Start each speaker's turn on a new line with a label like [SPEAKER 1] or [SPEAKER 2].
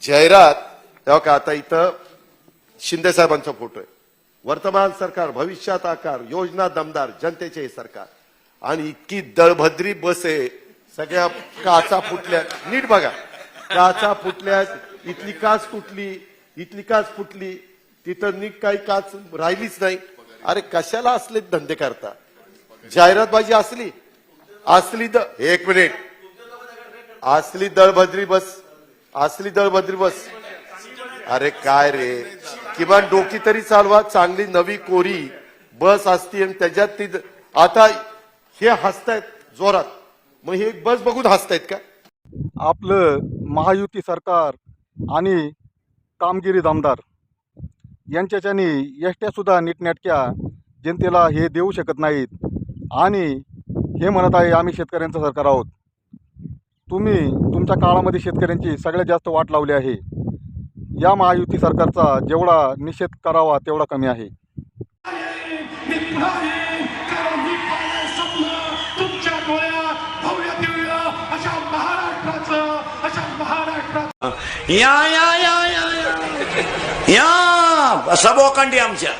[SPEAKER 1] जाहिरात तेव्हा का आता इथं शिंदे साहेबांचा फोटो आहे. वर्तमान सरकार भविष्यात आकार, योजना दमदार, जनतेचे हे सरकार. आणि इतकी दळभद्री बस आहे, सगळ्या काचा फुटल्या. नीट बघा, काचा फुटल्या, इथली काच फुटली, इथली काच फुटली, तिथं नीट काही काच राहिलीच नाही. अरे कशाला असले धंदे करता? जाहिरातबाजी असली असली एक मिनिट, असली दळभद्री बस, असली दळभद्री बस. अरे काय रे, किमान डोकी तरी चालवा. चांगली नवी कोरी बस असती आणि त्याच्यात ती आता हे हसतायत जोरात, मग हे बस बघून हसतायत का?
[SPEAKER 2] आपलं महायुती सरकार आणि कामगिरी दमदार यांच्याच्याने एसट्या सुद्धा नीटनेटक्या जनतेला हे देऊ शकत नाहीत. आणि हे म्हणत आहे आम्ही शेतकऱ्यांचं सरकार आहोत. तुम्ही तुमच्या काळामध्ये शेतकऱ्यांची सगळ्यात जास्त वाट लावली आहे. या महायुती सरकारचा जेवढा निषेध करावा तेवढा कमी आहे.
[SPEAKER 3] या या या या या सबोकंडी आमच्या.